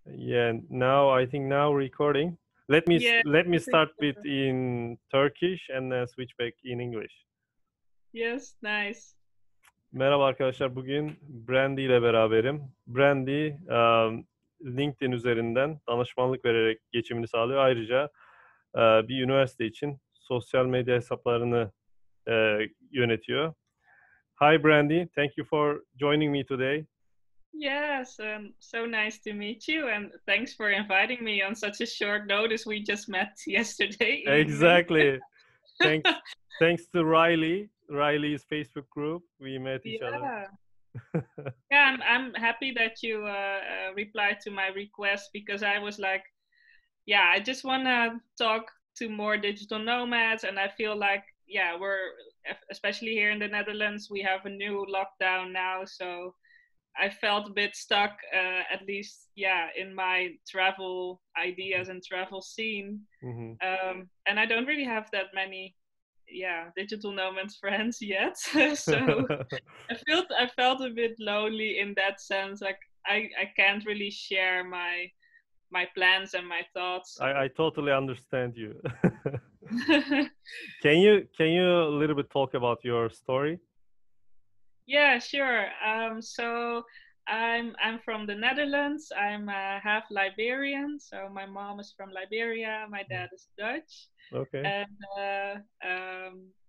Yeah, I think now recording. Let me Yeah, let me I think start with so. in Turkish and then switch back in English. Yes, nice. Merhaba arkadaşlar, bugün Brendy ile beraberim. Brendy, LinkedIn üzerinden danışmanlık vererek geçimini sağlıyor. Ayrıca bir üniversite için sosyal medya hesaplarını yönetiyor. Hi Brandy, thank you for joining me today. Yes, so nice to meet you, and thanks for inviting me on such a short notice. We just met yesterday evening. Exactly. Thanks to Riley's Facebook group, we met each other. Yeah, yeah, I'm happy that you replied to my request because I was like, yeah, I just want to talk to more digital nomads, and I feel like, yeah, we're especially here in the Netherlands, we have a new lockdown now, so I felt a bit stuck, at least, yeah, in my travel ideas and travel scene. Mhm. And I don't really have that many, yeah, digital nomads friends yet. So I felt a bit lonely in that sense. Like I can't really share my plans and my thoughts. So. I totally understand you. Can you a little bit talk about your story? Yeah, sure. So I'm from the Netherlands. I'm half Liberian. So my mom is from Liberia. My dad is Dutch. Okay. And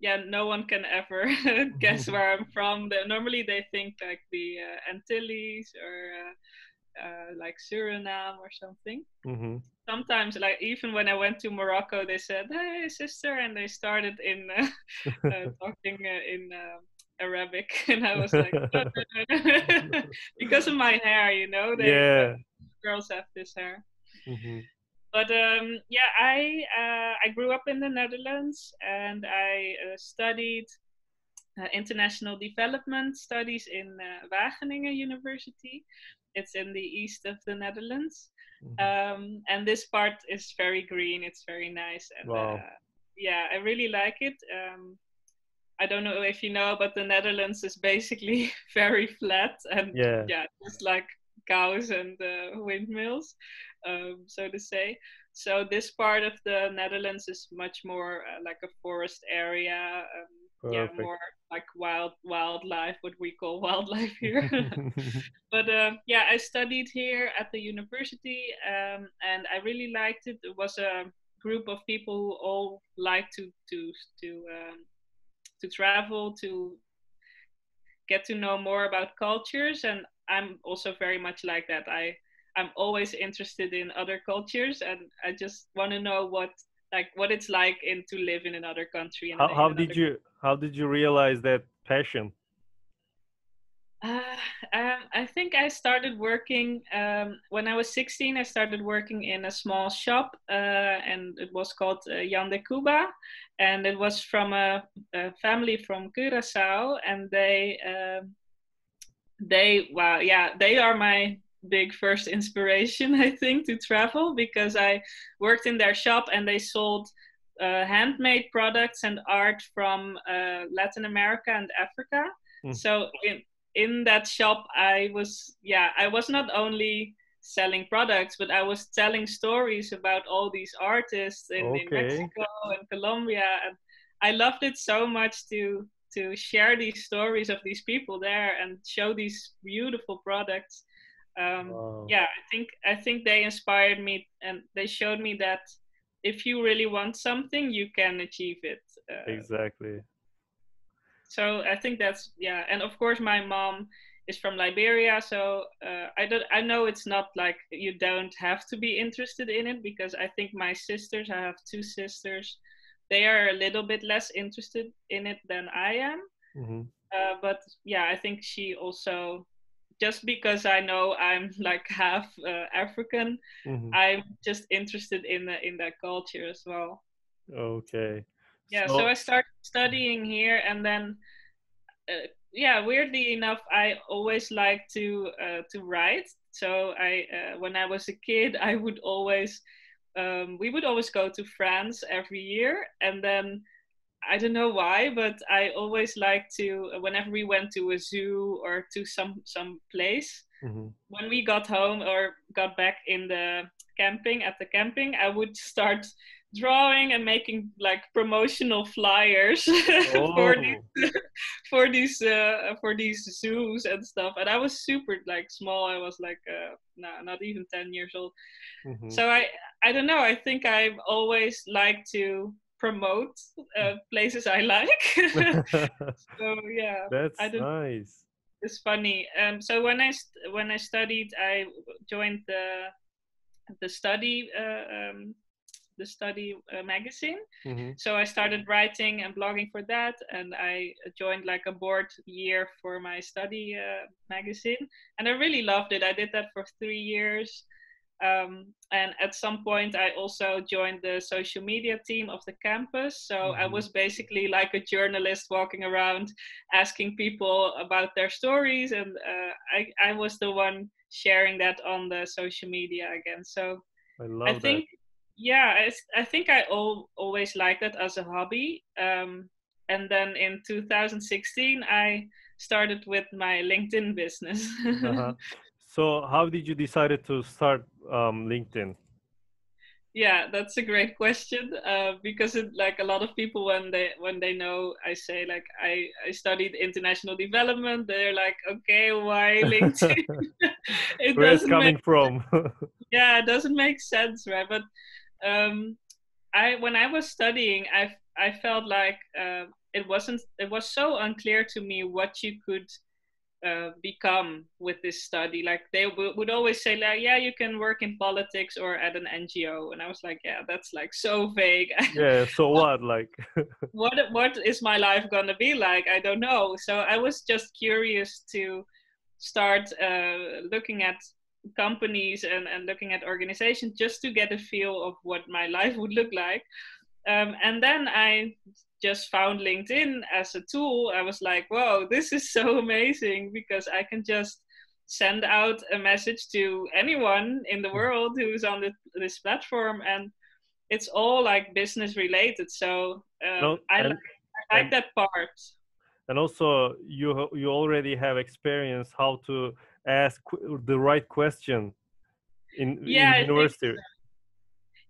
yeah, no one can ever guess where I'm from. Normally they think like the Antilles or like Suriname or something. Mm-hmm. Sometimes, like even when I went to Morocco, they said, "Hey, sister," and they started in talking in Arabic, and I was like, "No, no, no, no." Because of my hair, you know, they Yeah. girls have this hair. Mm-hmm. But yeah, I grew up in the Netherlands, and I studied international development studies in Wageningen University. It's in the east of the Netherlands. And this part is very green. It's very nice. And Wow. yeah, I really like it. I don't know if you know, but the Netherlands is basically very flat and Yeah. yeah, just like cows and windmills, so to say. So this part of the Netherlands is much more like a forest area. Yeah, Perfect. more like wildlife, what we call wildlife here. But yeah, I studied here at the university, and I really liked it. It was a group of people who all like to travel, to get to know more about cultures, and I'm also very much like that. I'm always interested in other cultures, and I just want to know what it's like to live in another country and How in did another. you realize that passion? Uh, I think I started working when I was 16. I started working in a small shop, and it was called Jan de Cuba, and it was from a family from Curaçao, and they are my big first inspiration, I think, to travel, because I worked in their shop and they sold handmade products and art from Latin America and Africa. So in that shop, I was not only selling products, but I was telling stories about all these artists in Okay. Mexico and Colombia, and I loved it so much to share these stories of these people there and show these beautiful products. Wow. Yeah, I think they inspired me, and they showed me that if you really want something, you can achieve it. Exactly. So I think that's, yeah, and of course my mom is from Liberia, so I know it's not like you don't have to be interested in it, because I think my sisters, I have two sisters, they are a little bit less interested in it than I am. Mm-hmm. But yeah, I think she also, just because I know I'm like half African, Mm-hmm. I'm just interested in that culture as well. Okay. Yeah, so So I started studying here, and then yeah, weirdly enough, I always liked to write. So I when I was a kid, I would always we would always go to France every year, and then I don't know why, but I always like to, whenever we went to a zoo or to some place, when we got home or got back in the camping, at the camping, I would start drawing and making like promotional flyers for Oh. these for these zoos and stuff. And I was super like small. I was like no, not even 10 years old. So I don't know. I think I've always liked to promote places I like. So yeah, I That's don't. nice. It's funny. So when I studied, I joined the study magazine. So I started writing and blogging for that, and I joined like a board year for my study magazine, and I really loved it. I did that for 3 years. And at some point, I also joined the social media team of the campus. So I was basically like a journalist walking around asking people about their stories. And I was the one sharing that on the social media again. So I I love that. think, yeah, I think I always liked that as a hobby. And then in 2016, I started with my LinkedIn business. Uh-huh. So how did you decide to start LinkedIn? Yeah, that's a great question. Because like a lot of people when they know I say like I studied international development, they're like, okay, why LinkedIn? It Where it's doesn't make coming from? yeah, it doesn't make sense, right? But um, I when I was studying, I felt like it was so unclear to me what you could become with this study. Like they would always say like, yeah, you can work in politics or at an NGO, and I was like, yeah, that's like so vague. Yeah, so what? Like, What is my life gonna be like? I don't know. So I was just curious to start looking at companies and looking at organizations just to get a feel of what my life would look like. And then I just found LinkedIn as a tool. I was like, whoa, this is so amazing because I can just send out a message to anyone in the world who's on this platform. And it's all like business related. So no, I like and that part. and also you already have experience how to ask the right question Yeah, in I think university.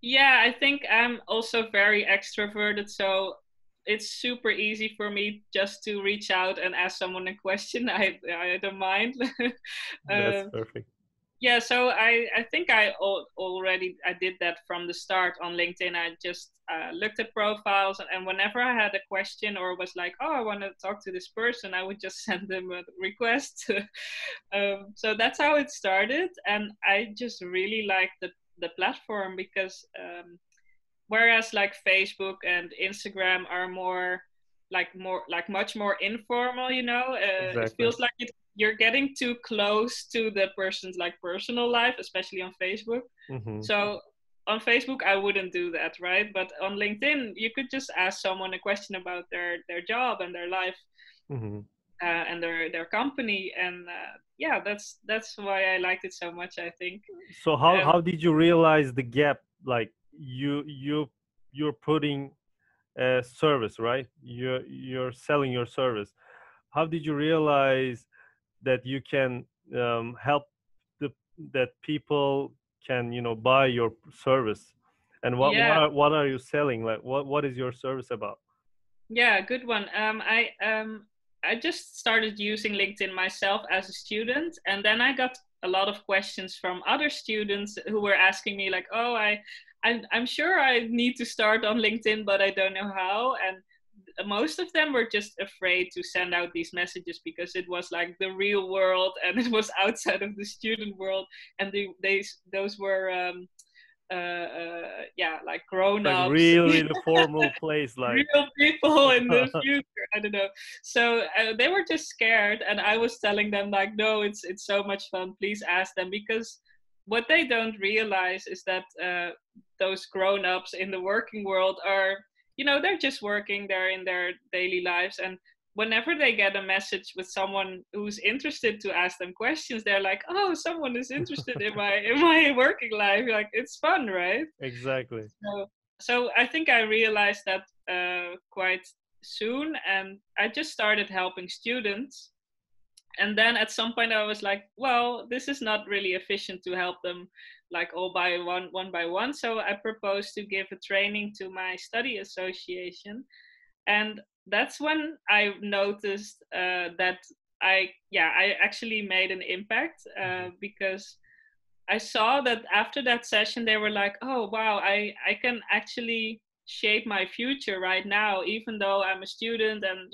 Yeah, I think I'm also very extroverted, so it's super easy for me just to reach out and ask someone a question. I don't mind. That's uh, perfect. yeah, so I think already I did that from the start on LinkedIn. I just looked at profiles, and whenever I had a question or was like, oh, I want to talk to this person, I would just send them a request. So that's how it started, and I just really like the platform because whereas like Facebook and Instagram are more like much more informal, you know, it Exactly. feels like you're getting too close to the person's like personal life, especially on Facebook. So on Facebook I wouldn't do that, right? But on LinkedIn you could just ask someone a question about their job and their life, and their company, and yeah, that's why I liked it so much, I think. So um, how did you realize the gap? Like you're putting a service, right? You're selling your service. How did you realize that you can help the that people can buy your service? And yeah, what are you selling? Like what is your service about? yeah, good one. I just started using LinkedIn myself as a student, and then I got a lot of questions from other students who were asking me like, "Oh, I'm sure I need to start on LinkedIn, but I don't know how." And most of them were just afraid to send out these messages because it was like the real world and it was outside of the student world, and those were yeah, like Like grown-ups. really the formal place, like. Real people in the future. I don't know. So they were just scared, and I was telling them like, no, it's so much fun. Please ask them, because what they don't realize is that those grown-ups in the working world are, you know, they're just working. They're in their daily lives, and whenever they get a message with someone who's interested to ask them questions, they're like, oh, someone is interested in my working life. Like, it's fun, right? Exactly. So, so I think I realized that quite soon, and I just started helping students. And then at some point I was like, well, this is not really efficient to help them like all by one by one. So I proposed to give a training to my study association. And that's when I noticed that I actually made an impact, because I saw that after that session they were like, oh wow, I can actually shape my future right now, even though I'm a student. And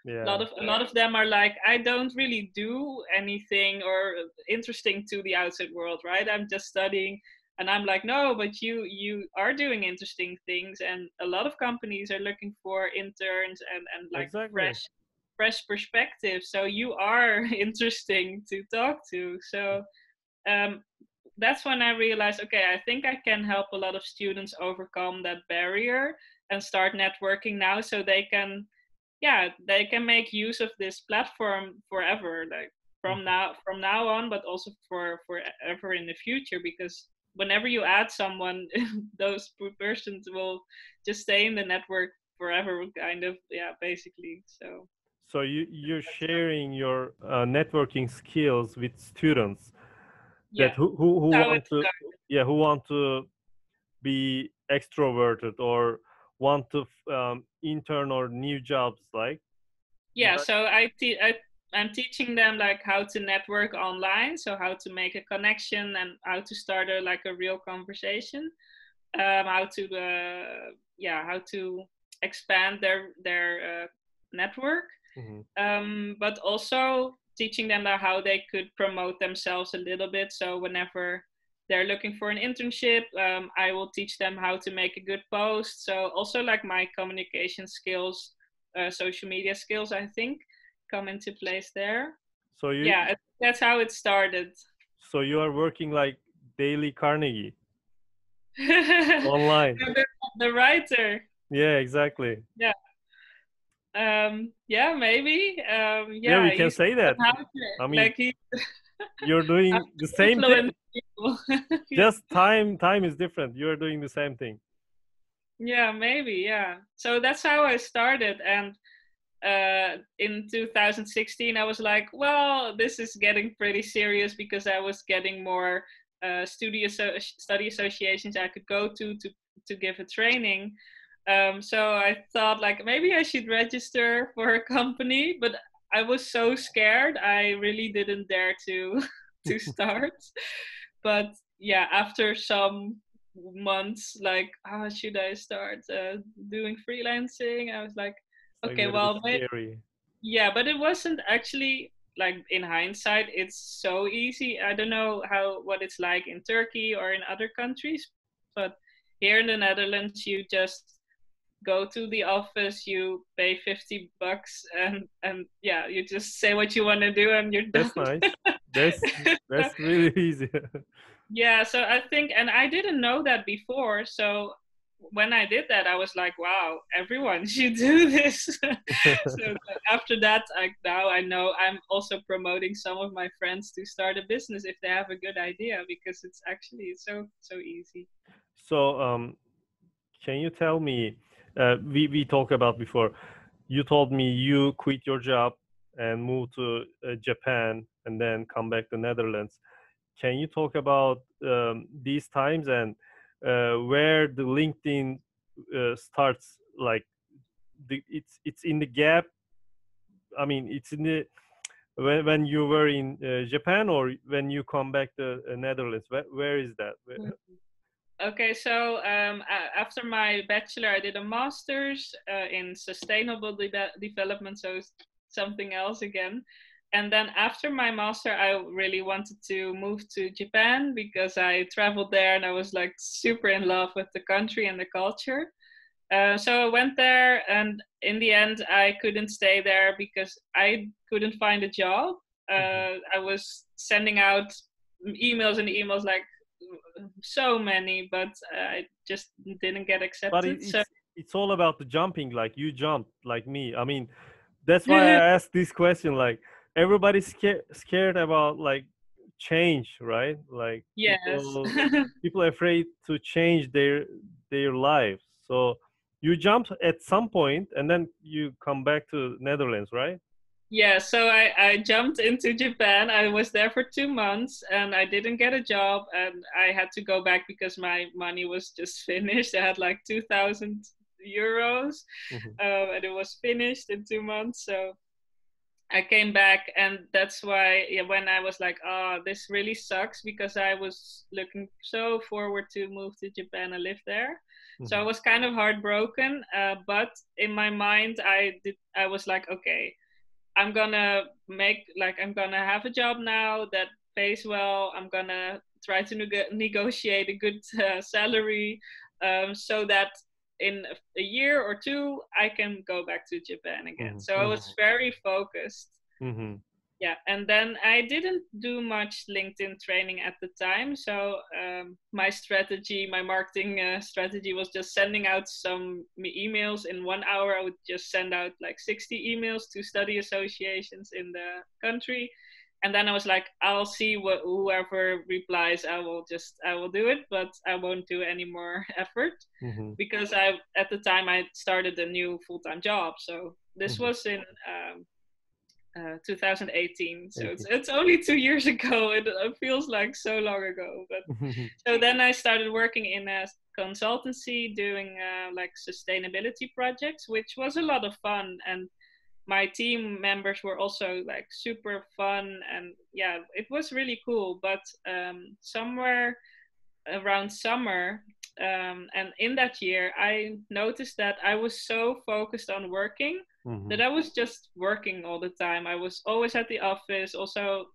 Yeah. a lot of them are like, I don't really do anything or interesting to the outside world, right? I'm just studying. And I'm like, no, but you are doing interesting things, and a lot of companies are looking for interns and like Exactly. fresh perspective. So you are interesting to talk to. So um, that's when I realized, okay, I think I can help a lot of students overcome that barrier and start networking now, so they can make use of this platform forever, like from now on, but also for forever in the future. Because whenever you add someone, those persons will just stay in the network forever, kind of, basically. So So you're sharing your networking skills with students that yeah, who how it want to, who want to be extroverted or want to intern or new jobs, like. Is that? so I'm teaching them like how to network online, so how to make a connection and how to start a real conversation, how to how to expand their network, but also teaching them how they could promote themselves a little bit. So whenever they're looking for an internship, I will teach them how to make a good post. So also like my communication skills, social media skills, I think, come into place there. So That's how it started. so you are working like Daily Carnegie online. The writer. Yeah, exactly. Yeah. Maybe. Yeah, we can He's say that. I mean, like he you're doing the same thing. influence people. Just time is different. You're doing the same thing. Yeah, maybe. Yeah. So that's how I started. And in 2016, I was like, well, this is getting pretty serious, because I was getting more study associations I could go to give a training. So I thought like maybe I should register for a company, but I was so scared. I really didn't dare to to start. But yeah, after some months, like, should I start doing freelancing? I was like, It's like a okay, little well, bit scary. yeah, but it wasn't actually, like, in hindsight, it's so easy. I don't know what it's like in Turkey or in other countries, but here in the Netherlands, you just go to the office, you pay $50, and yeah, you just say what you want to do, and you're done. That's nice. That's really easy. Yeah, so I think, and I didn't know that before. So when I did that, I was like, wow, everyone should do this. So after that, now I know I'm also promoting some of my friends to start a business if they have a good idea, because it's actually so easy. So, can you tell me? We talked about before. You told me you quit your job and moved to Japan and then come back to Netherlands. Can you talk about these times and where the LinkedIn starts? Like, it's in the gap. I mean, it's in the when you were in Japan or when you come back to Netherlands. Where is that? Okay, so after my bachelor, I did a master's in sustainable development, so something else again. And then after my master, I really wanted to move to Japan, because I traveled there and I was like super in love with the country and the culture. So I went there, and in the end, I couldn't stay there because I couldn't find a job. I was sending out emails and emails, like so many, but I just didn't get But accepted. So it's all about the jumping. Like you jumped, like me. I mean, that's why I asked this question. Like everybody's scared about like change, right? Like yes. people afraid to change their lives. So you jumped at some point and then you come back to Netherlands, right? Yeah, so I jumped into Japan. I was there for 2 months and I didn't get a job, and I had to go back because my money was just finished. I had like 2,000 euros, and it was finished in 2 months. So I came back, and that's why, yeah, when I was like, oh, this really sucks, because I was looking so forward to move to Japan and live there. So I was kind of heartbroken, but in my mind, I was like, okay, I'm gonna have a job now that pays well. I'm gonna try to negotiate a good salary, so that in a year or two I can go back to Japan again. So I was very focused. Yeah, and then I didn't do much LinkedIn training at the time. So my marketing strategy was just sending out some emails. In 1 hour, I would just send out like 60 emails to study associations in the country. And then I was like, I'll see whoever replies, I will do it, but I won't do any more effort, because at the time I started a new full-time job. So this was in 2018, so it's only 2 years ago. It feels like so long ago, but so then I started working in a consultancy doing like sustainability projects, which was a lot of fun, and my team members were also like super fun, and yeah, it was really cool. But somewhere around summer, and in that year I noticed that I was so focused on working that I was just working all the time. I was always at the office. Also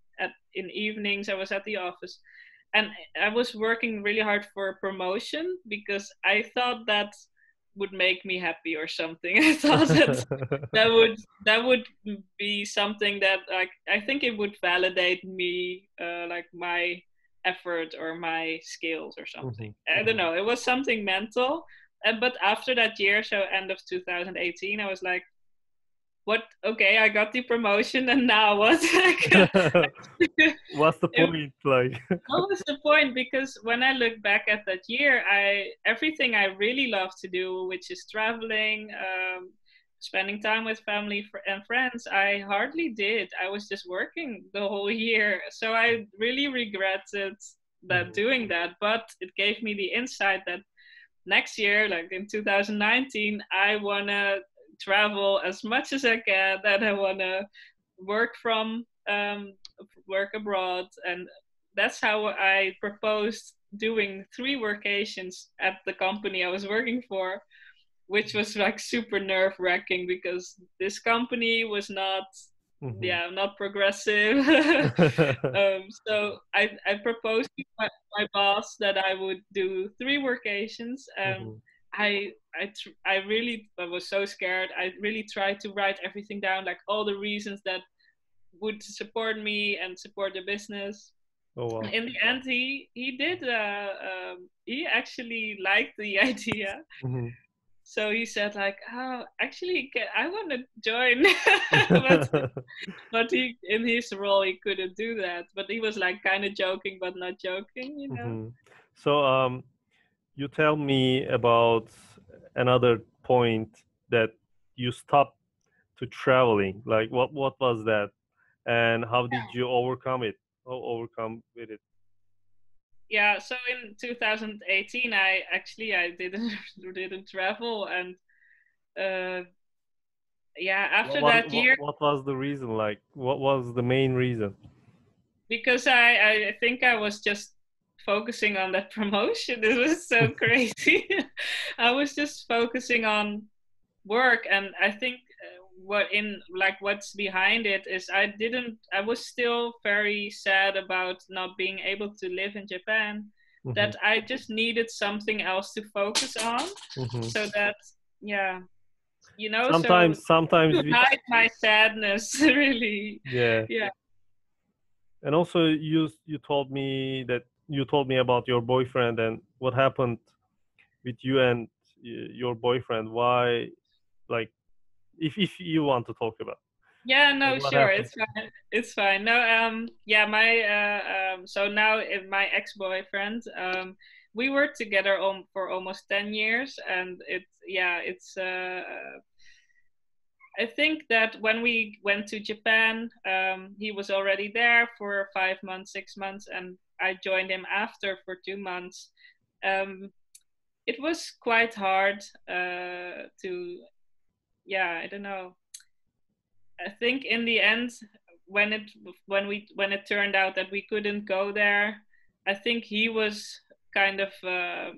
in evenings I was at the office, and I was working really hard for a promotion because I thought that would make me happy or something. I thought that would be something that, like, I think it would validate me, like my effort or my skills or something. I don't know. It was something mental. But after that year, so end of 2018, I was like, what? Okay, I got the promotion, and now what? What's the point? Like, what was the point? Because when I look back at that year, everything I really love to do, which is traveling, spending time with family and friends, I hardly did. I was just working the whole year. So I really regretted that doing that. But it gave me the insight that next year, like in 2019, I want to travel as much as I can, and I want to work abroad. And that's how I proposed doing 3 workations at the company I was working for, which was like super nerve-wracking because this company was not not progressive. So I proposed to my boss that I would do 3 workations. I was so scared. I really tried to write everything down, like all the reasons that would support me and support the business. oh wow. In the end, he actually liked the idea. So he said like, oh, actually, I want to join. but he, in his role, he couldn't do that. But he was like kind of joking, but not joking, you know. So you tell me about another point that you stopped to traveling. Like what was that, and how did you overcome with it? Yeah, so in 2018, I didn't travel, and after that year, what was the reason? Like what was the main reason? Because I think I was just focusing on that promotion. It was so crazy. I was just focusing on work, and I think what's behind it is I was still very sad about not being able to live in Japan, that I just needed something else to focus on, so that sometimes to hide my sadness, really. Yeah. And also you told me about your boyfriend and what happened with you and your boyfriend. Why, like, if you want to talk about. Yeah, no, Like, sure, happened? it's fine. No, my so now my ex-boyfriend, we were together for almost 10 years, and it's I think that when we went to Japan, he was already there for 5 months, 6 months, and I joined him after for 2 months. It was quite hard to, I don't know. I think in the end, when it turned out that we couldn't go there, I think he was kind of how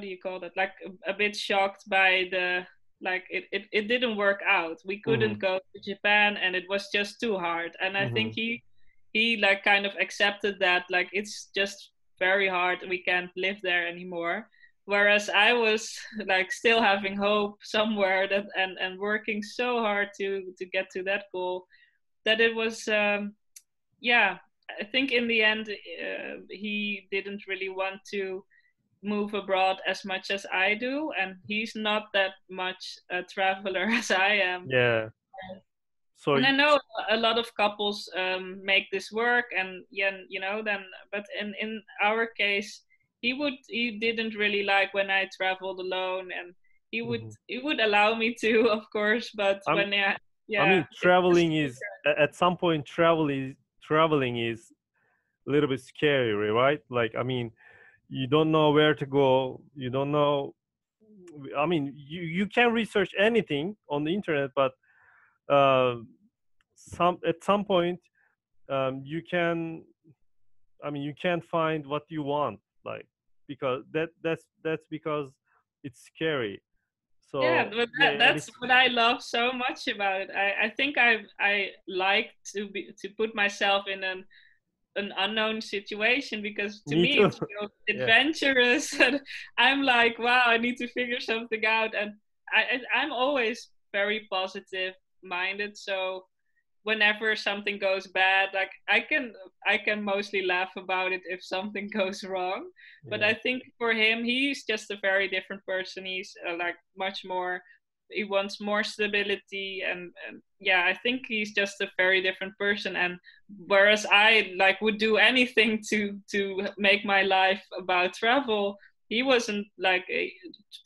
do you call that? Like a bit shocked by the like it didn't work out. We couldn't go to Japan, and it was just too hard. And I think he like kind of accepted that, like, it's just very hard. We can't live there anymore. Whereas I was like still having hope somewhere, that and working so hard to get to that goal, that it was I think in the end he didn't really want to move abroad as much as I do, and he's not that much a traveler as I am. Yeah. So and I know a lot of couples make this work, and but in our case, he didn't really like when I traveled alone, and he would allow me to, of course, but I mean, traveling is at some point traveling is a little bit scary, right? Like, I mean, you don't know where to go, you don't know. I mean, you can research anything on the internet, but at some point you can't find what you want, like, because that's because it's scary. So but that's what I love so much about it. I think I like to put myself in an unknown situation, because to me it feels adventurous. And I'm like, wow, I need to figure something out. And I'm always very positive minded, so whenever something goes bad, like I can mostly laugh about it if something goes wrong. But I think for him, he's just a very different person. He's like much more, he wants more stability, and I think he's just a very different person. And whereas I like would do anything to make my life about travel, he wasn't like,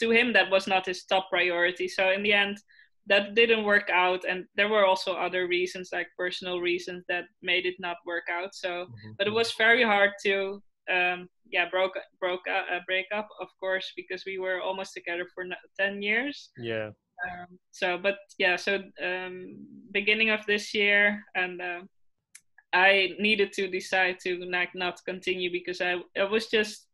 to him that was not his top priority. So in the end, that didn't work out, and there were also other reasons, like personal reasons, that made it not work out. So but it was very hard to break up, of course, because we were almost together for 10 years. Beginning of this year, and I needed to decide to not continue, because I was just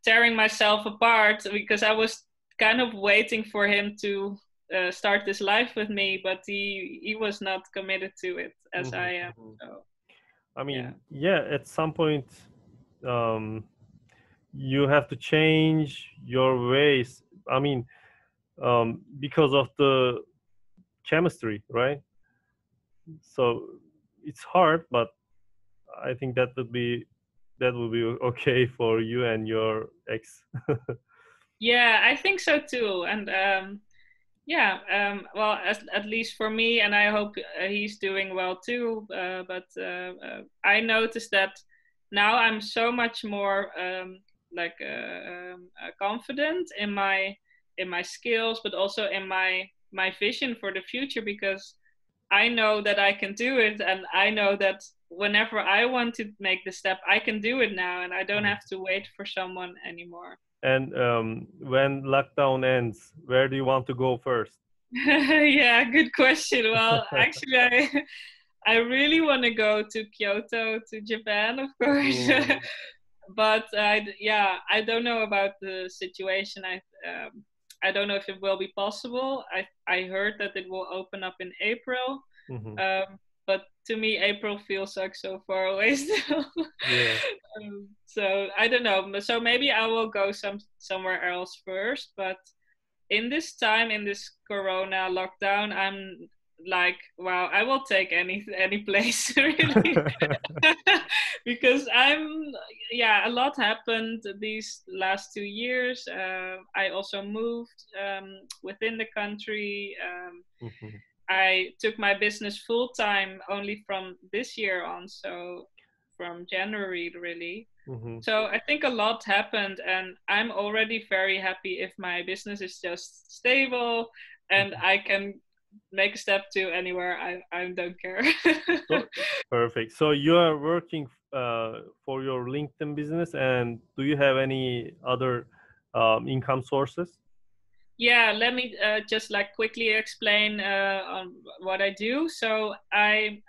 tearing myself apart, because I was kind of waiting for him to start this life with me, but he was not committed to it as I am. So I mean, at some point you have to change your ways. I mean, because of the chemistry, right? So it's hard, but I think that would be okay for you and your ex. Yeah, I think so too. And well, at least for me, and I hope he's doing well too. But I noticed that now I'm so much more confident in my skills, but also in my vision for the future, because I know that I can do it, and I know that whenever I want to make the step, I can do it now, and I don't have to wait for someone anymore. And when lockdown ends, where do you want to go first? Yeah, good question. Well, actually, I really want to go to Kyoto, to Japan, of course. But I don't know about the situation. I don't know if it will be possible. I heard that it will open up in April. But to me, April feels like so far away still. So I don't know. So maybe I will go somewhere else first. But in this time, in this Corona lockdown, I'm like, wow, I will take any place really. Because a lot happened these last 2 years. I also moved within the country. I took my business full time only from this year on. So from January, really. Mm-hmm. So I think a lot happened, and I'm already very happy if my business is just stable and I can make a step to anywhere. I don't care. So, perfect. So you are working for your LinkedIn business, and do you have any other income sources? Yeah, let me just like quickly explain on what I do. So I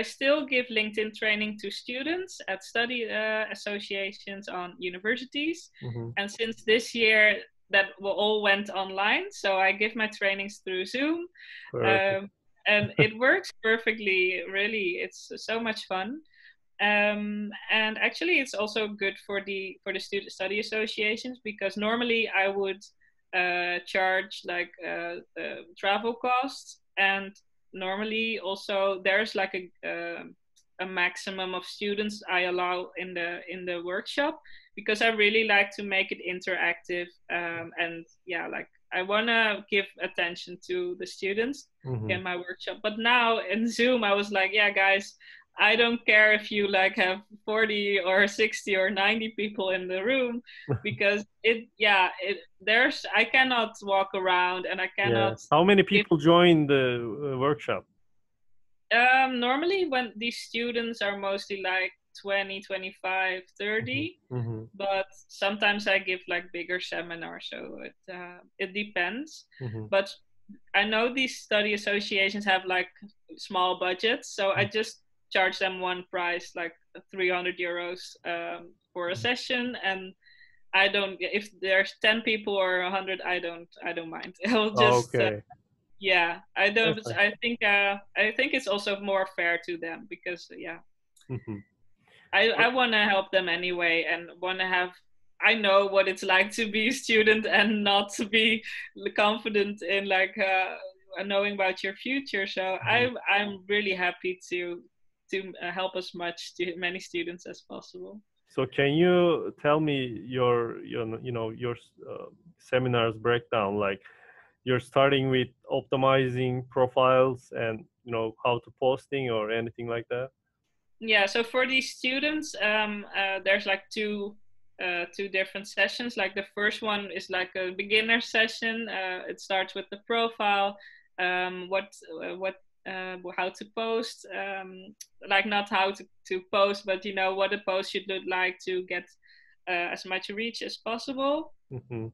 still give LinkedIn training to students at study associations on universities, Mm-hmm. and since this year that all went online, so I give my trainings through Zoom, Perfect. and it works perfectly. Really, it's so much fun. And actually it's also good for the student study associations, because normally I would charge like travel costs, and normally also there's like a maximum of students I allow in the workshop, because I really like to make it interactive, and yeah, like I want to give attention to the students Mm-hmm. in my workshop. But now in Zoom I was like, yeah guys, I don't care if you like have 40 or 60 or 90 people in the room, because there's I cannot walk around and I Yeah. cannot How many give. people join the workshop? Normally when these students are mostly like 20, 25, 30, Mm-hmm. but sometimes I give like bigger seminars, so it depends. Mm-hmm. But I know these study associations have like small budgets, so I just charge them one price, like 300 euros for a session, and I don't. If there's 10 people or 100, I don't mind. I'll just Okay. yeah. I don't. That's nice. I think it's also more fair to them, because yeah, Mm-hmm. I want to help them anyway, and want to have. I know what it's like to be a student and not to be confident in like knowing about your future. So I'm really happy to help as many students as possible. So can you tell me your seminars breakdown? Like you're starting with optimizing profiles and how to posting or anything like that? Yeah, so for these students, there's like two different sessions. Like the first one is like a beginner session. It starts with the profile, what how to post, like not how to post, but what a post should look like to get as much reach as possible. Mm-hmm.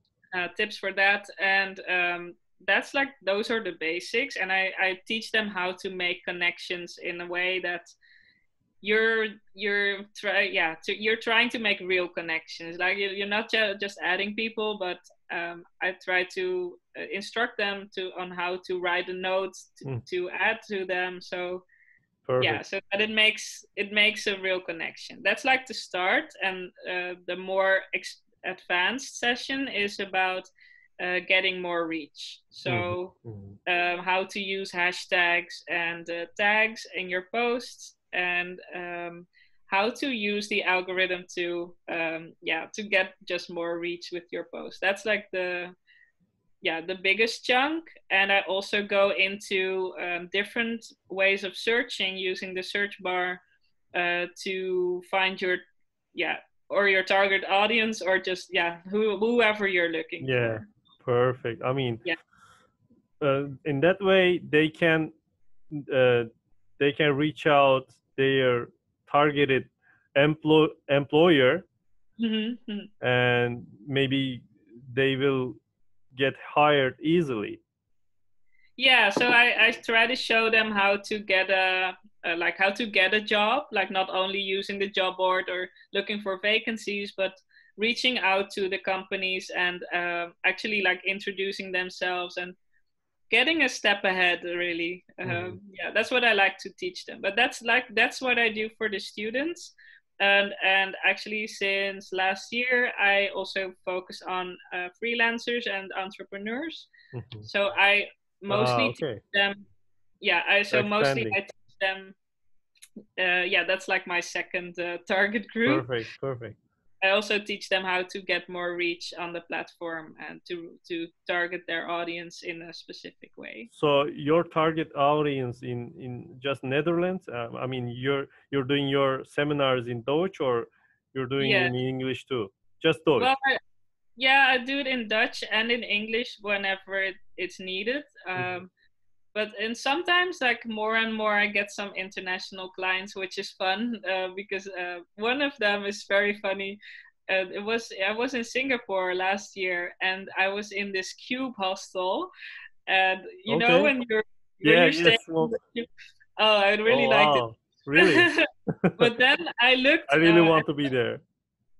Tips for that, and that's like those are the basics, and I teach them how to make connections in a way that you're trying to make real connections, like you're not just adding people, but I try to instruct them on how to write a note to add to them, so yeah, Perfect. so that it makes a real connection. That's like the start, and the more advanced session is about getting more reach, so Mm-hmm. how to use hashtags and tags in your posts, and how to use the algorithm to get just more reach with your post. That's like the biggest chunk. And I also go into different ways of searching using the search bar to find your target audience, or just whoever you're looking Yeah, for. perfect. I mean, Yeah. in that way uh, they can reach out their targeted employer, Mm-hmm. and maybe they will get hired easily. Yeah, so I try to show them how to get a job, like not only using the job board or looking for vacancies, but reaching out to the companies and actually like introducing themselves and getting a step ahead, really. Yeah, that's what I like to teach them. But that's what I do for the students. And actually since last year I also focus on freelancers and entrepreneurs. Mm-hmm. So I mostly teach Okay. them. Mostly Expanding. I teach them. That's like my second target group. Perfect. Perfect. I also teach them how to get more reach on the platform and to target their audience in a specific way. So your target audience in just Netherlands? I mean, you're doing your seminars in Dutch, or you're doing Yeah. in English too? Just Dutch. Well, yeah, I do it in Dutch and in English whenever it's needed. But and sometimes, like more and more, I get some international clients, which is fun because one of them is very funny. I was in Singapore last year, and I was in this cube hostel, and you know Okay. when Yeah. you're staying Yes. in Well. the cube, oh, I really Oh liked it. wow. Really? But then I looked. I really want to be there.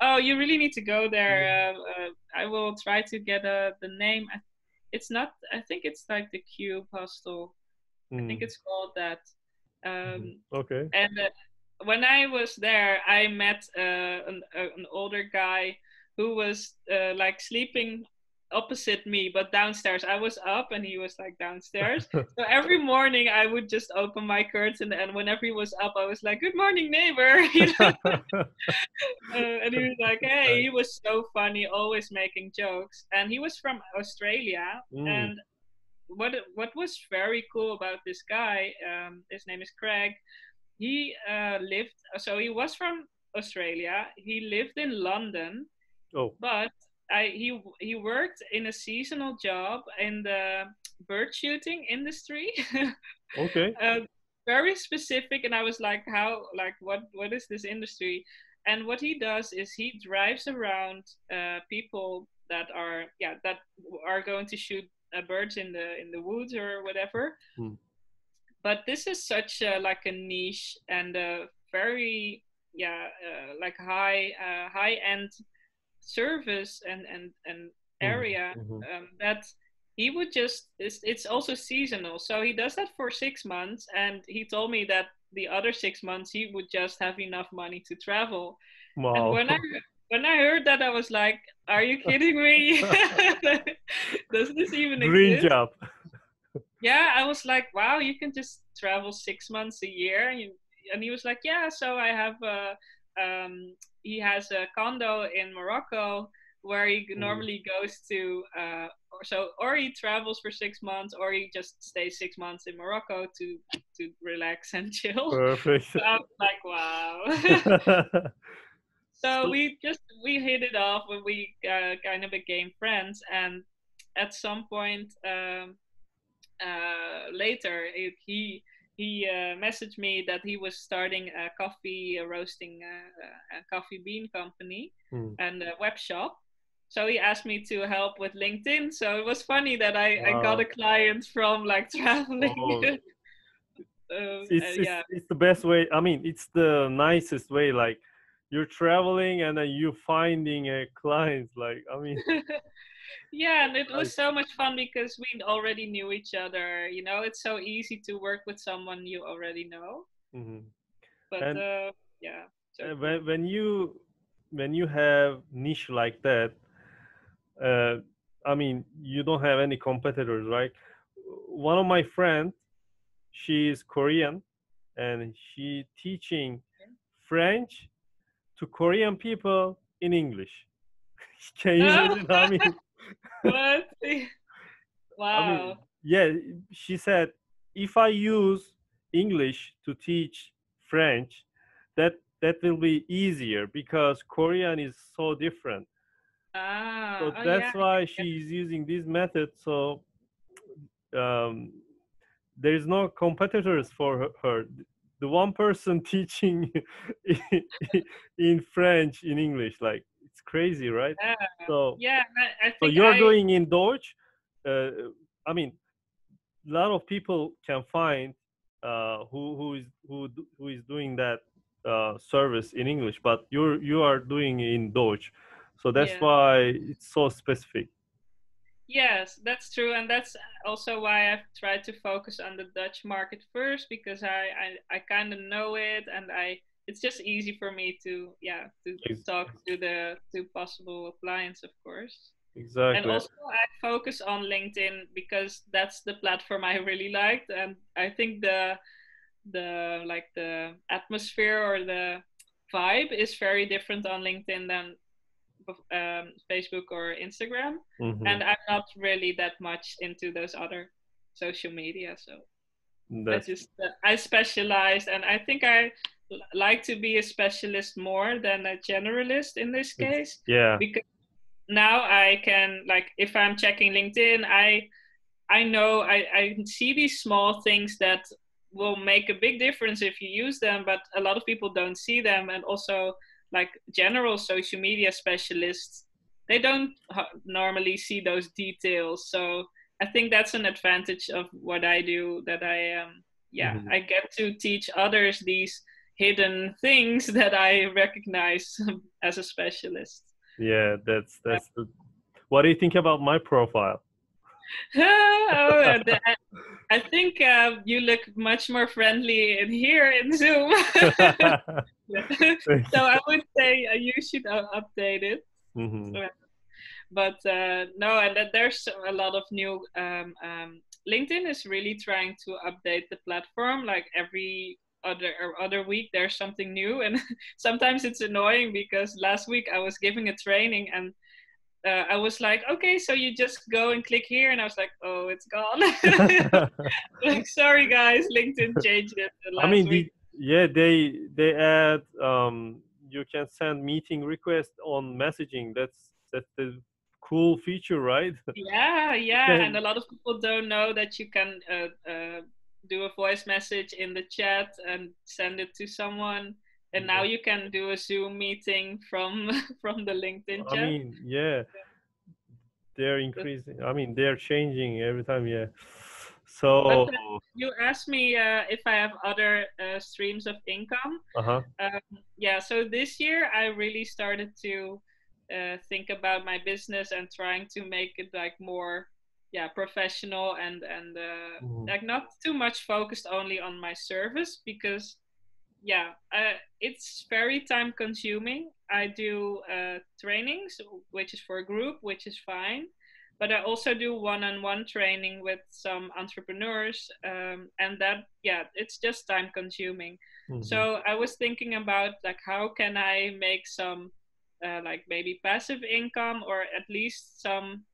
Oh, you really need to go there. I will try to get the name. It's not. I think it's like the Cube Hostel. I think it's called that. Okay. And when I was there, I met an older guy who was like sleeping opposite me, but downstairs. I was up and he was like downstairs. So every morning I would just open my curtain, and whenever he was up, I was like, "Good morning, neighbor." You know? And he was like, "Hey," he was so funny, always making jokes, and he was from Australia. And what was very cool about this guy, his name is Craig. He lived, so he was from Australia. He lived in London, but he worked in a seasonal job in the bird shooting industry. Okay. Very specific, and I was like, how, like, what is this industry? And what he does is he drives around people that are going to shoot birds in the woods or whatever. But this is such like a niche and a very like high end service and area that he would just it's also seasonal, so he does that for 6 months, and he told me that the other 6 months he would just have enough money to travel. Wow. And when I heard that, I was like, are you kidding me? Does this even Dream exist? job. Yeah, I was like, wow, you can just travel 6 months a year. And he was like, yeah, so I have he has a condo in Morocco where he normally goes to or he travels for 6 months, or he just stays 6 months in Morocco to relax and chill. Perfect. So I was like, wow. So we hit it off when we kind of became friends, and at some point later he messaged me that he was starting a coffee roasting a coffee bean company and a web shop. So he asked me to help with LinkedIn. So it was funny that I got a client from like traveling. It's the best way. I mean, it's the nicest way. Like, you're traveling and then you finding a client. Like, I mean. Yeah, and it was so much fun because we already knew each other. You know, it's so easy to work with someone you already know. But and yeah. So when you have niche like that, I mean, you don't have any competitors, right? One of my friends, she is Korean, and she teaching French to Korean people in English. Can you imagine? I mean, what? Wow. I mean, yeah, she said, if I use English to teach French, that will be easier because Korean is so different. So that's why she's using this method. So there is no competitors for her. The one person teaching in French, in English, like, it's crazy, right? So yeah, I think so you're doing in Dutch. I mean, a lot of people can find who is doing that service in English, but you are doing in Dutch, so that's why it's so specific. Yes, that's true, and that's also why I've tried to focus on the Dutch market first, because I kind of know it, and it's just easy for me to talk to possible clients, of course. Exactly. And also I focus on LinkedIn because that's the platform I really liked, and I think the atmosphere or the vibe is very different on LinkedIn than Facebook or Instagram, Mm-hmm. and I'm not really that much into those other social media. So That's I specialized, and I think I like to be a specialist more than a generalist in this case, yeah. because now I can, like, if I'm checking LinkedIn, I know I see these small things that will make a big difference if you use them, but a lot of people don't see them. And also, like, general social media specialists, they don't normally see those details. So I think that's an advantage of what I do, that Mm-hmm. I get to teach others these hidden things that I recognize as a specialist. Yeah, that's the, what do you think about my profile? Oh, I think you look much more friendly in here in Zoom. So I would say you should update it. Mm-hmm. But no, and that there's a lot of new. LinkedIn is really trying to update the platform. Like every other week, there's something new, and sometimes it's annoying because last week I was giving a training and I was like, okay, so you just go and click here, and I was like, oh, it's gone. Like, sorry guys, LinkedIn changed it I last mean, week. yeah, they add you can send meeting requests on messaging. That's the cool feature, right? Yeah, and Can, a lot of people don't know that you can do a voice message in the chat and send it to someone. And now you can do a Zoom meeting from from the LinkedIn I chat. mean, yeah, they're increasing. I mean, they're changing every time. Yeah. But So, you asked me if I have other streams of income. uh-huh. Yeah, so this year I really started to think about my business and trying to make it like more, yeah, professional and Mhm. like not too much focused only on my service, because yeah, it's very time consuming. I do trainings, which is for a group, which is fine. But I also do one-on-one training with some entrepreneurs, and that, yeah, it's just time consuming. Mhm. So I was thinking about like how can I make some like maybe passive income or at least some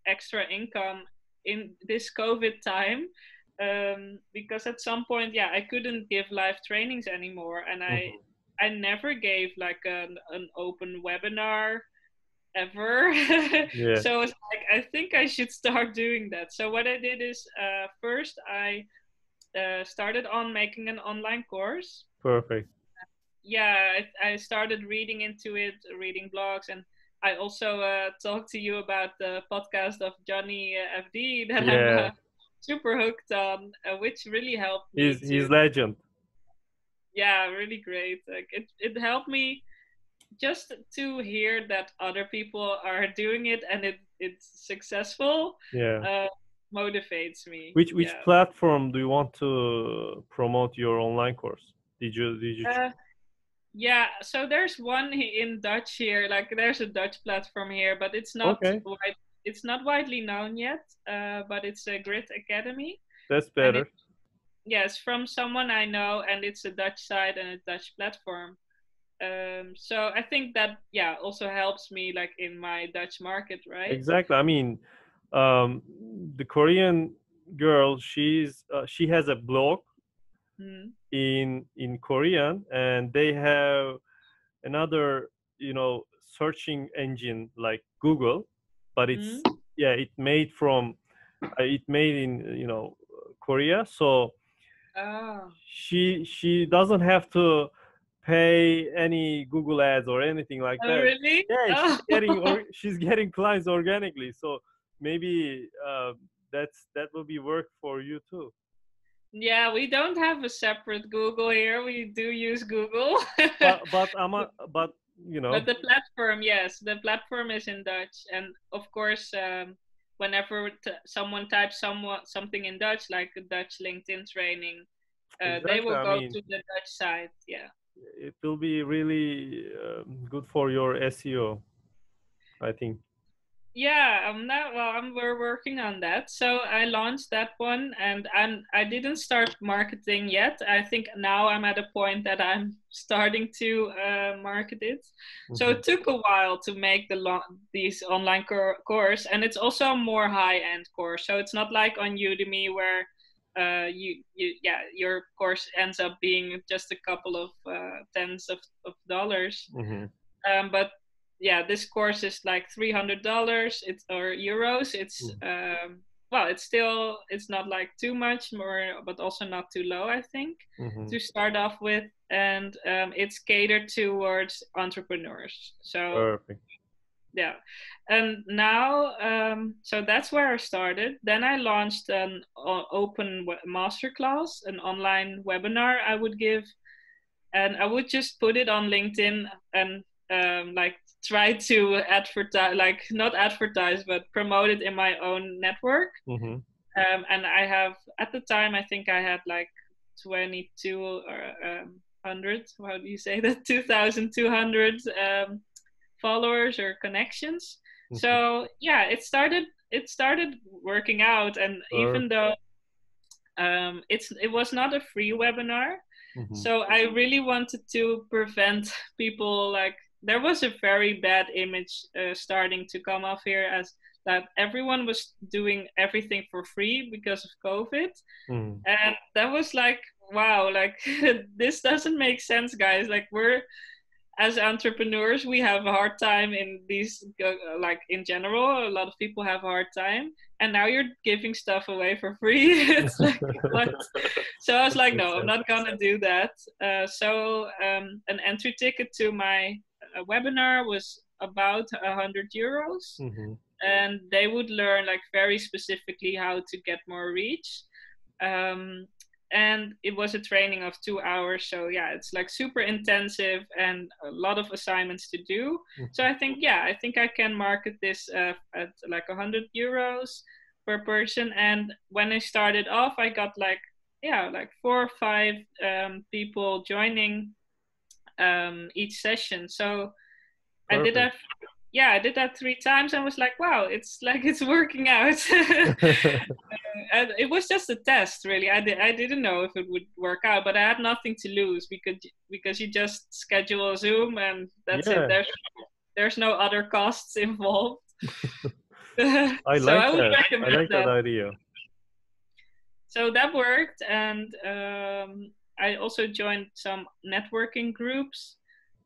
extra income in this COVID time, because at some point, yeah, I couldn't give live trainings anymore, and Mhm. I never gave like an open webinar ever. Yeah. So it's like I think I should start doing that. So what I did is first I started on making an online course. Perfect. Yeah, I started reading into it, reading blogs, and I also talked to you about the podcast of Johnny FD that I'm Yeah. super hooked on, which really helped me He's to, legend. yeah, really great. Like it helped me just to hear that other people are doing it and it's successful. Yeah. Uh, Motivates me. Which Yeah. platform do you want to promote your online course? Did you Uh, Yeah, so there's one in Dutch here. Like there's a Dutch platform here, but Okay, it's not widely known yet. But it's a Grid Academy, that's and better. yes, from someone I know, and it's a Dutch site and a Dutch platform. So I think that, yeah, also helps me like in my Dutch market, right? Exactly. I mean, um, the Korean girl, she has a blog Mm. in Korean, and they have another, searching engine like Google, but Mm. it's, yeah, it made in, Korea. So Oh. she doesn't have to pay any Google ads or anything like Oh, that. really? Yeah, Oh. she's getting clients organically. So maybe that will be work for you too. Yeah, we don't have a separate Google here. We do use Google. But But the platform, yes, the platform is in Dutch, and of course, whenever someone types something in Dutch, like a Dutch LinkedIn training, they exactly. will I go mean, to the Dutch site. Yeah, it will be really good for your SEO, I think. Yeah, I'm not. Well, we're working on that. So I launched that one, and I didn't start marketing yet. I think now I'm at a point that I'm starting to market it. So Mm-hmm. it took a while to make these online course, and it's also a more high end course. So it's not like on Udemy where your course ends up being just a couple of tens of dollars. Mm-hmm. But yeah, this course is like $300. It's or euros. It's well, it's not like too much more, but also not too low, I think, Mm-hmm. to start off with. And it's catered towards entrepreneurs. So Perfect. yeah, and now so that's where I started. Then I launched an open masterclass, an online webinar I would give, and I would just put it on LinkedIn and like try to advertise, like not advertise, but promote it in my own network. Mm-hmm. And I have, at the time, I think I had like 22 or 100, how do you say that? 2,200 followers or connections. Mm-hmm. So yeah, it started working out. And even though it was not a free webinar, Mm-hmm. so I really wanted to prevent people, like there was a very bad image starting to come off here, as that everyone was doing everything for free because of COVID. Mm-hmm. And that was like, wow, like this doesn't make sense, guys. Like we're, as entrepreneurs, we have a hard time in these, like in general, a lot of people have a hard time, and now you're giving stuff away for free. It's like what? So I was like, no, I'm not gonna do that. So an entry ticket to my webinar was about €100, Mm-hmm. and they would learn like very specifically how to get more reach. Um, and it was a training of 2 hours, so yeah, it's like super intensive and a lot of assignments to do. So I think, yeah, I think I can market this at like €100 per person. And when I started off, I got like, yeah, like 4 or 5 people joining each session. So I did Perfect. that. Yeah, I did that 3 times and was like, wow, it's like it's working out. And it was just a test, really. I didn't know if it would work out, but I had nothing to lose because you just schedule a Zoom and that's it. Yeah, There's no other costs involved. I So like I would that. I recommend like that that. idea. So that worked, and I also joined some networking groups.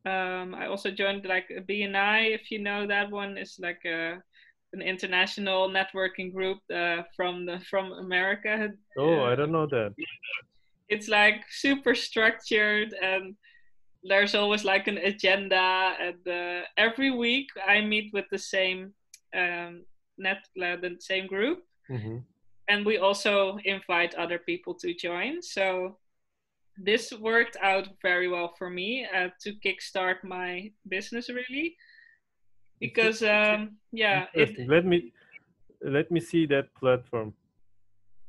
I also joined like a BNI, if you know that one. Is like an international networking group from America. Oh, I don't know that. It's like super structured, and there's always like an agenda. And every week I meet with the same the same group, Mm-hmm. and we also invite other people to join. So this worked out very well for me to kickstart my business, really, because yeah, Interesting. Let me see that platform.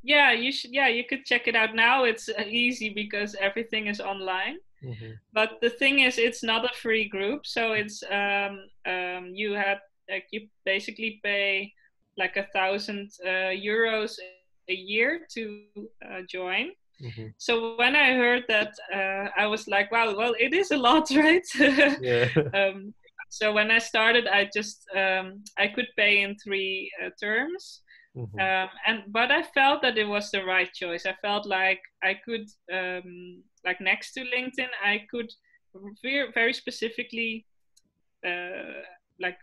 yeah, you should, yeah, you could check it out now. It's easy because everything is online. Mm-hmm. But the thing is, it's not a free group, so it's you had like you basically pay like €1,000 a year to join. Mm-hmm. So when I heard that, I was like, wow, well, it is a lot, right? Yeah. So when I started, I just I could pay in 3 terms. Mm-hmm. But I felt that it was the right choice. I felt like I could like next to LinkedIn, I could very specifically like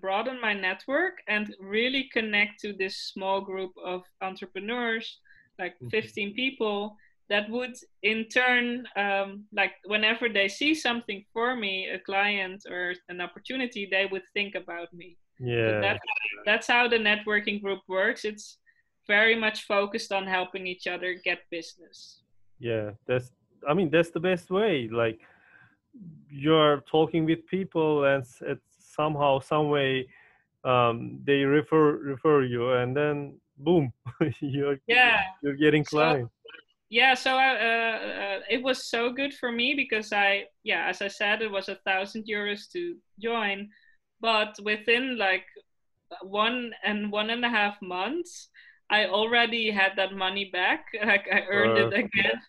broaden my network and really connect to this small group of entrepreneurs, like 15 people, that would in turn like whenever they see something for me, a client or an opportunity, they would think about me. So Yeah. that's how the networking group works. It's very much focused on helping each other get business. Yeah. I mean, that's the best way. Like, you're talking with people, and it's somehow, some way, they refer you, and then boom, you're Yeah. you're getting So clients. yeah, so it was so good for me because as I said, it was €1,000 to join, but within like 1.5 months, I already had that money back. Like I earned it again.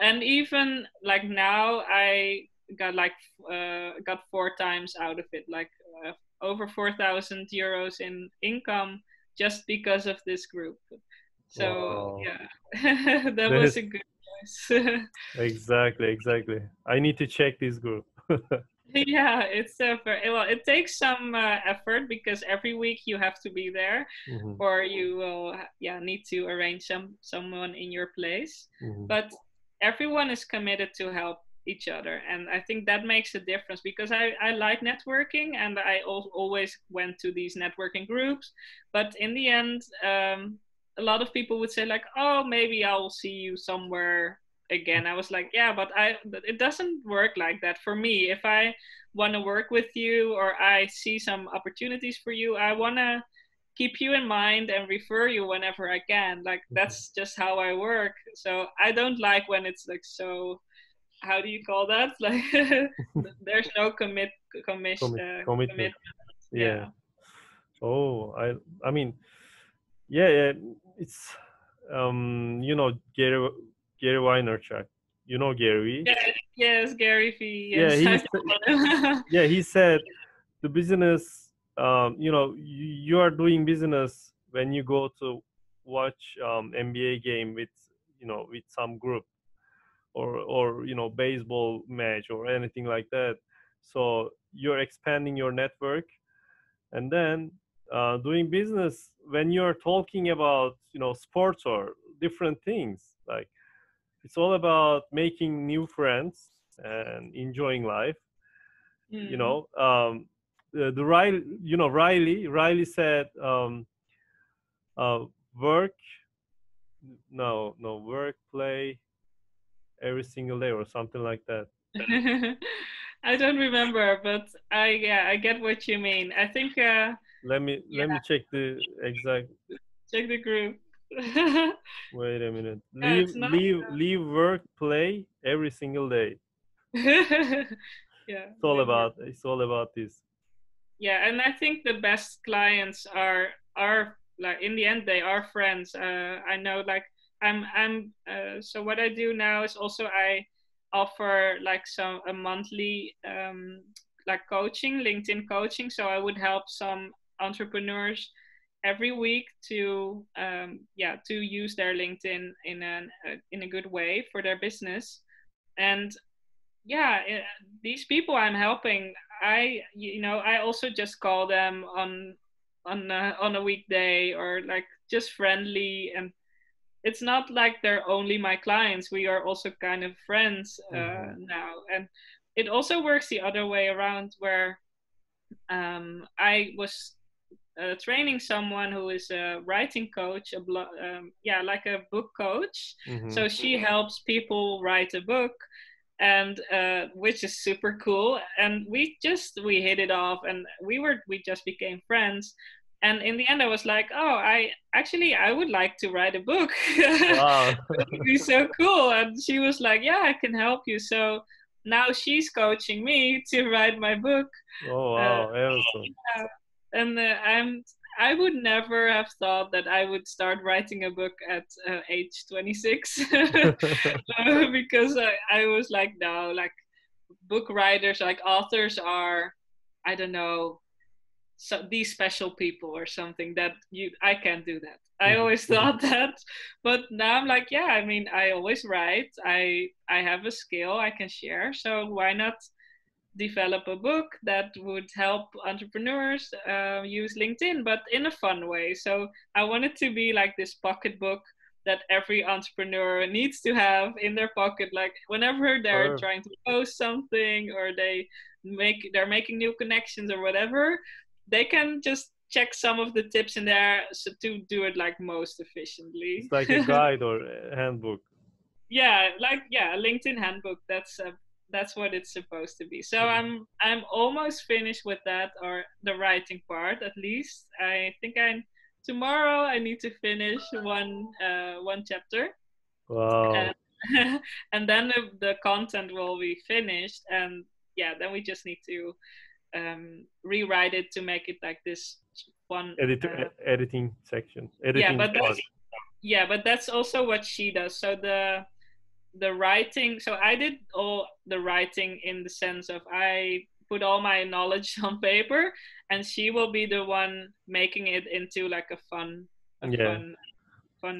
And even like now I got got 4 times out of it, like over 4,000 euros in income just because of this group. So wow. yeah, that was a good choice. Exactly. I need to check this group. Yeah, it's well, it takes some effort because every week you have to be there, or you will need to arrange someone in your place. But everyone is committed to help each other, and I think that makes a difference because I like networking, and I always went to these networking groups. But in the end, a lot of people would say like, oh, maybe I'll see you somewhere again. I was like, yeah, but it doesn't work like that for me. If I want to work with you or I see some opportunities for you, I want to keep you in mind and refer you whenever I can. Like that's just how I work. So I don't like when it's like, so how do you call that, like there's no commitment. Yeah. Oh, I mean, yeah, it's you know, Gary Vaynerchuk. You know Gary? Yes, Gary V. Yeah, Yes, he said the business, you know, you are doing business when you go to watch NBA game with, you know, with some group, or you know, baseball match or anything like that. So you're expanding your network, and then doing business when you're talking about, you know, sports or different things. Like it's all about making new friends and enjoying life. You know, the Riley, you know, Riley said, work, work, play every single day or something like that. I don't remember, but I get what you mean. I think Let me check the exact. Check the group. Wait a minute. It's not. Leave work, play every single day. Yeah. It's all about this. Yeah, and I think the best clients are like in the end they are friends. I know, like I'm so what I do now is also I offer like a monthly like coaching, LinkedIn coaching. So I would help some entrepreneurs every week to to use their LinkedIn in a good way for their business. And these people I'm helping, I also just call them on a weekday, or like just friendly, and it's not like they're only my clients. We are also kind of friends now, and it also works the other way around, where I was training someone who is a writing coach, like a book coach. So she helps people write a book, and which is super cool. And we hit it off, and we just became friends. And in the end, I was like, oh, I would like to write a book. Wow. It would be so cool. And she was like, yeah, I can help you. So now she's coaching me to write my book. Oh wow, awesome. And I would never have thought that I would start writing a book at age 26 because I was like, no, like book writers, like authors are, I don't know, so these special people or something that I can't do that. I always thought that, but now I'm like, yeah, I mean, I always write. I have a skill I can share, so why not develop a book that would help entrepreneurs use LinkedIn, but in a fun way. So I want it to be like this pocket book that every entrepreneur needs to have in their pocket, like whenever they're trying to post something, or they're making new connections or whatever, they can just check some of the tips in there to do it like most efficiently. It's like a guide or a handbook. Yeah, a LinkedIn handbook. That's what it's supposed to be. So I'm almost finished with that, or the writing part at least. I think tomorrow I need to finish one chapter. Wow. And then the content will be finished, and then we just need to rewrite it to make it like this one. Editing section. Yeah, Editing part. but that's also what she does. So the writing. So I did all the writing in the sense of I put all my knowledge on paper, and she will be the one making it into like a fun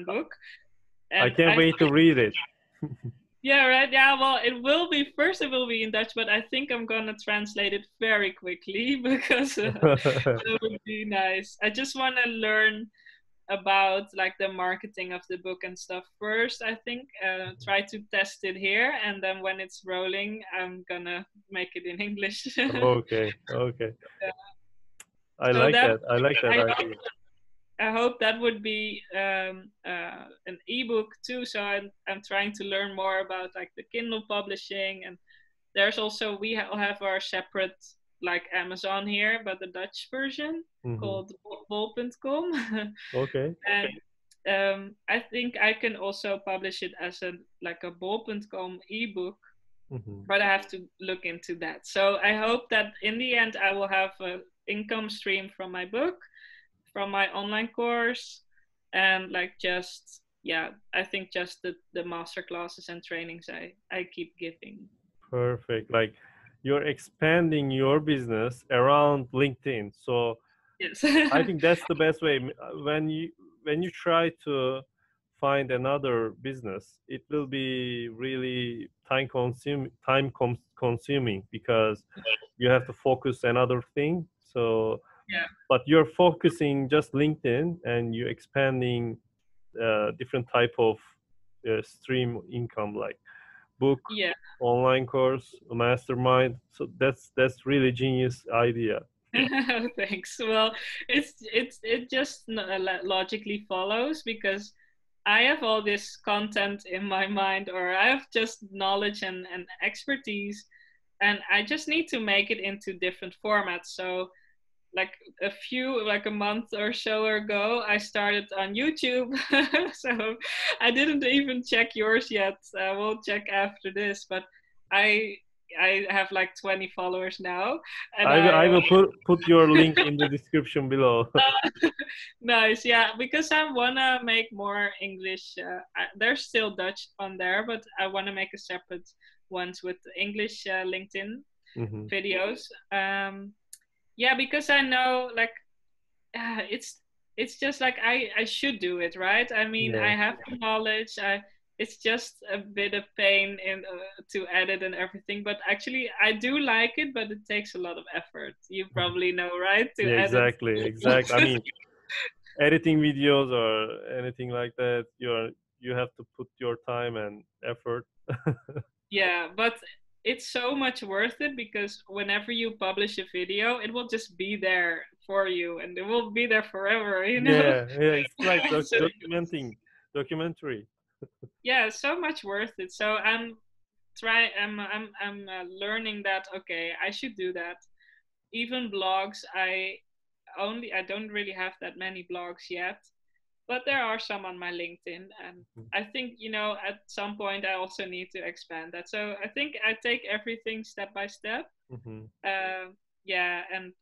book. I And can't wait to read it. yeah, right. Yeah, well, it will be in Dutch, but I think I'm gonna translate it very quickly because that would be nice. I just want to learn about like the marketing of the book and stuff first. I think try to test it here, and then when it's rolling, I'm gonna make it in English. Okay. Yeah. I So like that. I like that idea. I hope that would be an ebook too. So I'm trying to learn more about like the Kindle publishing, and there's also we have our separate like Amazon here, but the Dutch version called bol.com. Okay. And I think I can also publish it as a bol.com ebook, but I have to look into that. So I hope that in the end I will have an income stream from my book, from my online course, and like just I think just the master classes and trainings I keep giving. Perfect. Like you're expanding your business around LinkedIn. So Yes. I think that's the best way. When you try to find another business, it will be really time consuming because you have to focus another thing. So Yeah. but you're focusing just LinkedIn and you're expanding different type of stream income like book, Yeah. online course, mastermind. So that's really genius idea. Thanks. Well, it just logically follows because I have all this content in my mind, or I have just knowledge and expertise, and I just need to make it into different formats. So like a month or so ago, I started on YouTube. So I didn't even check yours yet. I will check after this, but I have like 20 followers now, and I will put your link in the description below. Nice, yeah, because I wanna make more English. There's still Dutch on there, but I wanna make a separate ones with English LinkedIn videos. Yeah, because I know like it's just like I should do it, right? I mean, I have the knowledge. It's just a bit of pain in to edit and everything, but actually I do like it, but it takes a lot of effort. You probably know, right? To Yeah, edit. exactly. I mean, editing videos or anything like that, you have to put your time and effort. Yeah, but it's so much worth it because whenever you publish a video, it will just be there for you and it will be there forever, you know? Yeah, it's like So, documentary. yeah, so much worth it. So I'm learning that okay, I should do that. Even blogs, I don't really have that many blogs yet, but there are some on my LinkedIn, and I think at some point I also need to expand that. So I think I take everything step by step. Yeah, and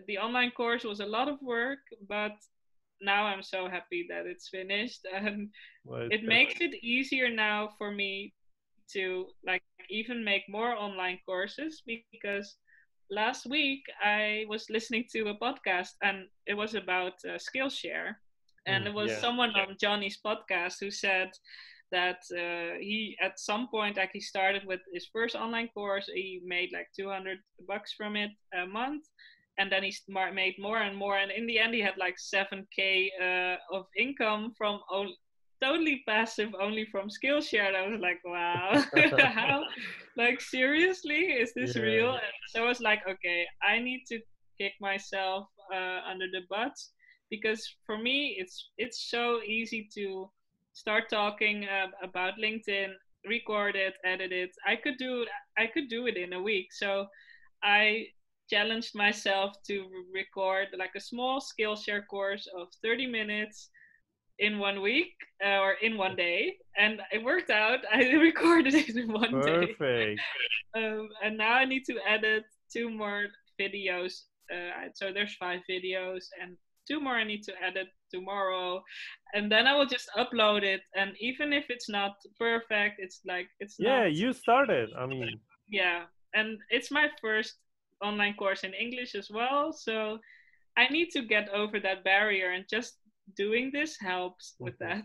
the online course was a lot of work, but now I'm so happy that it's finished, and it makes it easier now for me to like even make more online courses because last week I was listening to a podcast and it was about Skillshare, and it was someone on Johnny's podcast who said that he at some point like he started with his first online course, he made like $200 from it a month, and then he made more and more, and in the end he had like 7K of income from totally passive, only from Skillshare. And I was like, wow. How, like, seriously, is this real? And so I was like, okay, I need to kick myself under the butt, because for me it's so easy to start talking about LinkedIn, record it, edit it. I could do it in a week. So I challenged myself to record like a small Skillshare course of 30 minutes in 1 week or in 1 day, and it worked out. I recorded it in one day. Perfect. And now I need to edit 2 more videos. So there's 5 videos, and two more I need to edit tomorrow, and then I will just upload it. And even if it's not perfect, it's like it's Yeah, not. you started. I mean, Yeah, and it's my first online course in English as well, so I need to get over that barrier, and just doing this helps with mhm. that.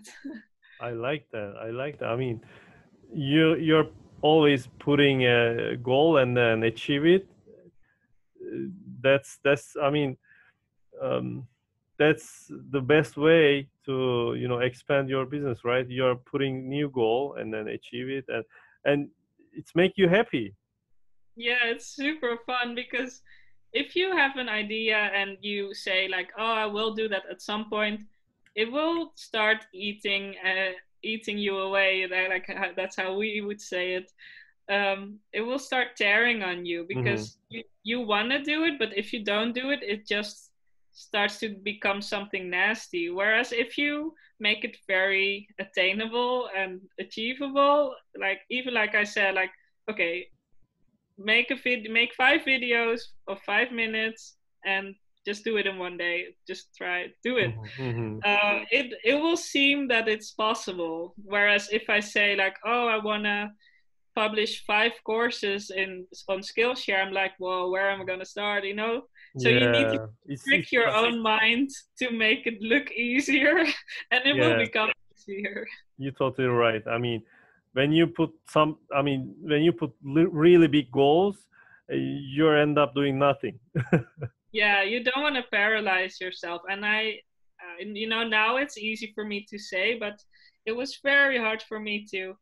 I like that. I like that. I mean, you're always putting a goal and then achieve it. That's I mean, um, that's the best way to expand your business, right? You're putting new goal and then achieve it, and it's make you happy. Yeah, it's super fun because if you have an idea and you say like, "Oh, I will do that at some point," it will start eating you away. Like that's how we would say it. It will start tearing on you Hmm. because you want to do it, but if you don't do it, it just starts to become something nasty. Whereas if you make it very attainable and achievable, like even like I said, like okay, make 5 videos of 5 minutes and just do it in one day. Just try it, do it. Hmm. It will seem that it's possible. Whereas if I say like, oh, I wanna publish 5 courses in on Skillshare, I'm like, well, where am I gonna start? So you need to Yeah, it's trick your own mind to make it look easier, and it will yeah. become easier. You're totally right. I mean, when you put really big goals, you end up doing nothing. Yeah, you don't want to paralyze yourself. And now it's easy for me to say, but it was very hard for me to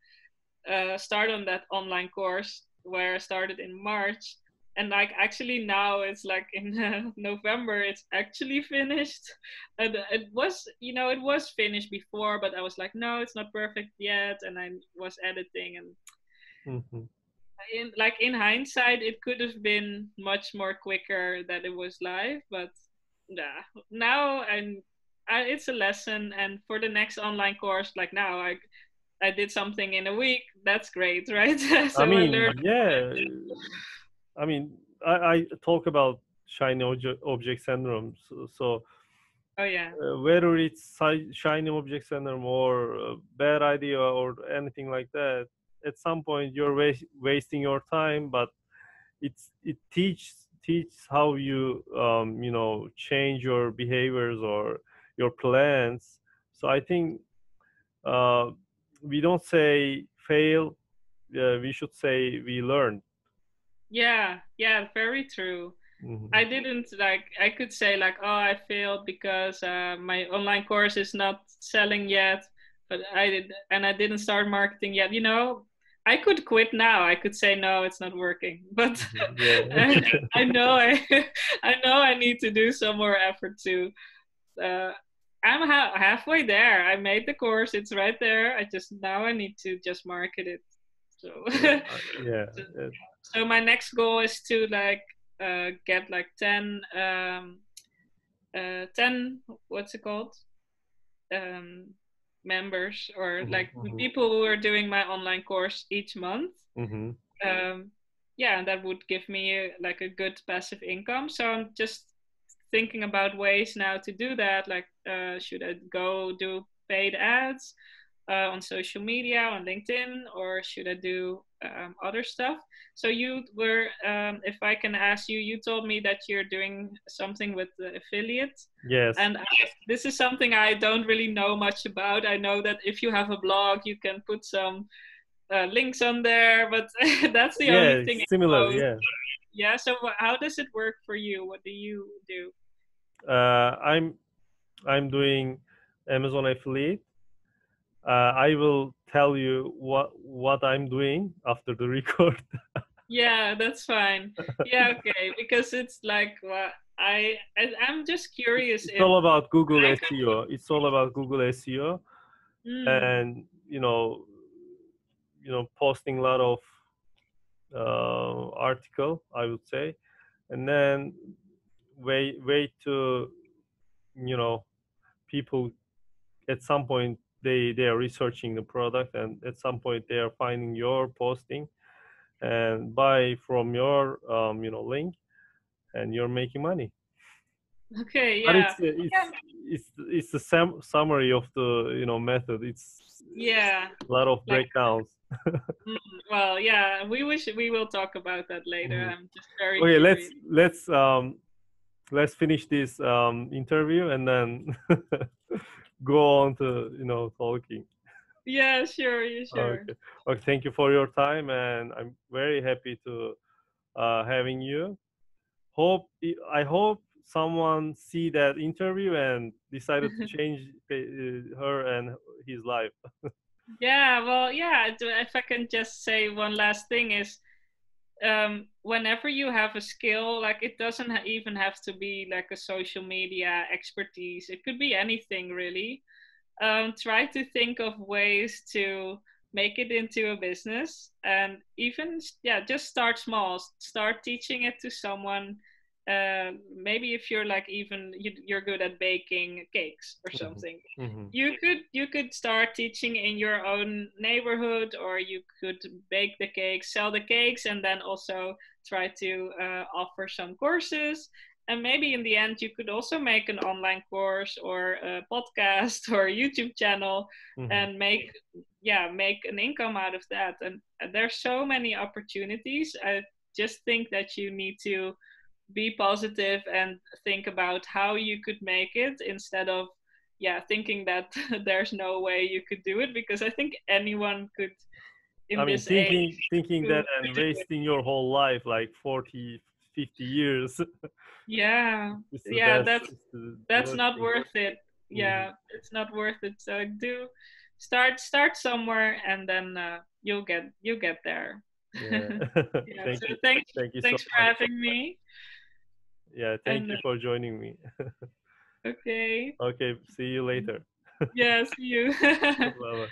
start on that online course where I started in March. And like actually now it's like in November, it's actually finished. And it was finished before, but I was like, no, it's not perfect yet. And I was editing, and Hmm. in hindsight it could have been much more quicker that it was live, but yeah, now it's a lesson. And for the next online course, like now I did something in a week, that's great, right? I So I mean, learned. yeah. I mean, I talk about shiny object syndrome. So Oh yeah. whether it's shiny object syndrome or bad idea or anything like that, at some point you're wasting your time, but it teaches how you change your behaviors or your plans. So I think uh, we don't say fail, we should say we learn. Yeah, very true. Hmm. I didn't like I could say like, oh, I failed because my online course is not selling yet, but I didn't start marketing yet. I could quit now. I could say no, it's not working. But Yeah. I know I know I need to do some more effort too. Uh, I'm halfway there. I made the course. It's right there. I need to just market it. So Yeah, yeah. so my next goal is to like get like 10 what's it called, um, members, or Mhm, like mhm, people who are doing my online course each month. mhm. um, yeah, and that would give me like a good passive income. So I'm just thinking about ways now to do that. Like, should I go do paid ads on social media, on LinkedIn, or should I do other stuff? So if I can ask you, you told me that you're doing something with the affiliate. Yes. And this is something I don't really know much about. I know that if you have a blog, you can put some links on there, but that's the only Yeah, thing I similar. know. Yeah. Yeah. So how does it work for you? What do you do? Uh, I'm I'm doing Amazon affiliate. I will tell you what I'm doing after the record. Yeah, that's fine. Yeah, okay. Because it's like, well, I'm just curious It's if all about Google I could. SEO. It's all about Google SEO, Mm, and posting a lot of article, I would say, and then wait to you know people at some point they are researching the product, and at some point they are finding your posting and buy from your link, and you're making money. Okay, But yeah. it's the summary of the method. It's Yeah, a lot of like breakdowns. well, yeah, we will talk about that later. Mhm. I'm just very Okay, curious. let's finish this interview and then go on to talking. Yeah, sure, yeah, sure. Okay. Okay. Thank you for your time, and I'm very happy to having you. I hope someone see that interview and decided to change her and his life. Yeah, well, yeah, if I can just say one last thing is whenever you have a skill, like it doesn't even have to be like a social media expertise. It could be anything really. Try to think of ways to make it into a business, and even yeah, just start small. Start teaching it to someone. Maybe if you're like even you're good at baking cakes or something, Mhm. you could start teaching in your own neighborhood, or you could bake the cakes, sell the cakes, and then also try to offer some courses. And maybe in the end you could also make an online course or a podcast or a YouTube channel Mhm. and make an income out of that. And there's so many opportunities. I just think that you need to be positive and think about how you could make it, instead of thinking that there's no way you could do it, because I think anyone could I in mean, this age thinking that could and do it. wasting your whole life, like 40, 50 years. Yeah, It's the yeah, best. that's It's the that's worst not thing. worth it. Mhm. Yeah, it's not worth it. So do start somewhere, and then you'll get there. Yeah. Yeah, Thank so you. thanks Thank you so thanks for much. having me. Yeah, thank And you for joining me. okay, Okay, see you later. yeah, see you. Bye bye.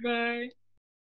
Bye.